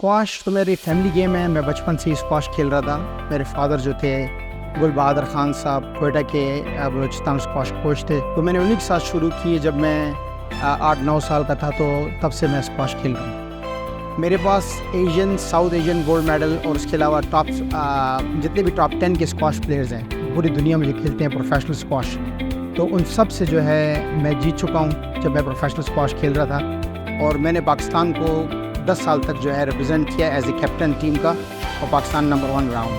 Squash तो मेरी family game है। मैं बचपन से ही स्क्वाश खेल रहा था। मेरे फादर जो थे गुल बहादुर खान साहब कोयटा के बलूचिस्तान स्क्वाश कोच थे, तो मैंने उन्हीं के साथ शुरू की। जब मैं 8-9 साल का था तो तब से मैं स्क्वाश खेल रहा हूँ। मेरे पास Asian, South Asian gold medal और उसके अलावा जितने भी टॉप 10 के स्क्वाश प्लेयर्स हैं पूरी दुनिया में जो खेलते हैं प्रोफेशनल स्क्वाश, तो उन सब से जो है मैं जीत चुका हूँ जब मैं प्रोफेशनल स्क्वाश खेल रहा था। और मैंने पाकिस्तान को 10 साल तक जो है रिप्रेजेंट किया एज ए कैप्टन टीम का, और पाकिस्तान नंबर 1 रहा हूँ।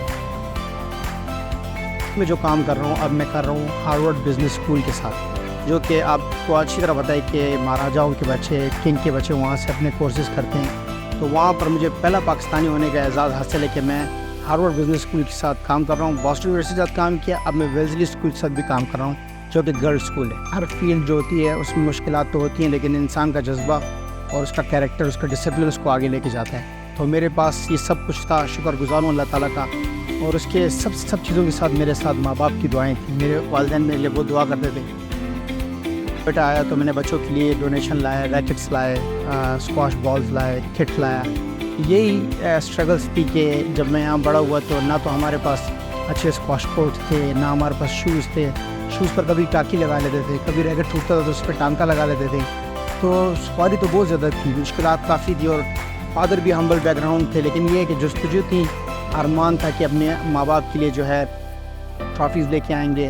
मैं जो काम कर रहा हूँ अब मैं कर रहा हूँ हार्वर्ड बिजनेस स्कूल के साथ, जो कि आपको अच्छी तरह पता है कि महाराजाओं के बच्चे, किंग के बच्चे वहाँ से अपने कोर्सेज़ करते हैं। तो वहाँ पर मुझे पहला पाकिस्तानी होने का एजाज़ हासिल है कि मैं हार्वर्ड बिजनेस स्कूल के साथ काम कर रहा हूँ। बॉस्टन यूनिवर्सिटी के साथ काम किया, अब मैं वेल्सली स्कूल के साथ भी काम कर रहा हूँ जो कि गर्ल्स स्कूल है। हर फील्ड जो होती है उसमें मुश्किलात तो होती हैं, लेकिन इंसान का जज्बा और उसका कैरेक्टर, उसका डिसिप्लिन उसको आगे लेके जाता है। तो मेरे पास ये सब कुछ था, शुक्रगुज़ार हूँ अल्लाह ताला का। और उसके सब चीज़ों के साथ मेरे साथ माँ बाप की दुआएं थी। मेरे वालिदैन मेरे लिए वो दुआ करते थे। बेटा आया तो मैंने बच्चों के लिए डोनेशन लाया, रैकेट्स लाए, स्क्वाश बॉल्स लाए, किट लाया। यही स्ट्रगल्स थी कि जब मैं यहाँ बड़ा हुआ तो ना तो हमारे पास अच्छे स्क्वाश कोर्ट थे, ना हमारे पास शूज़ थे। शूज़ पर कभी टाँकी लगा लेते थे, कभी रैकेट टूटता था तो उस पर टांका लगा लेते थे। तो सवारी तो बहुत ज़्यादा थी, मुश्किलात काफ़ी थी। और फादर भी हम्बल बैकग्राउंड थे, लेकिन ये है कि जस्तजू थी, अरमान था कि अपने माँ बाप के लिए जो है ट्रॉफीज़ लेके आएंगे।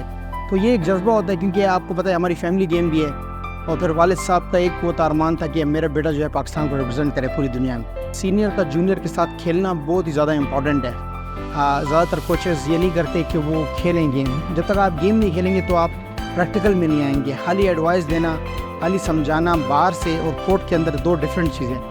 तो ये एक जज्बा होता है, क्योंकि आपको पता है हमारी फैमिली गेम भी है। और फिर वालिद साहब का एक वो अरमान था कि मेरा बेटा जो है पाकिस्तान को रिप्रेजेंट करे पूरी दुनिया में। सीनियर का जूनियर के साथ खेलना बहुत ही ज़्यादा इंपॉर्टेंट है। ज़्यादातर कोचेस ये नहीं करते कि वो खेलें गेम। जब तक आप गेम नहीं खेलेंगे तो आप प्रैक्टिकल में नहीं आएंगे। खाली एडवाइस देना, खाली समझाना बाहर से और कोर्ट के अंदर दो डिफरेंट चीज़ें।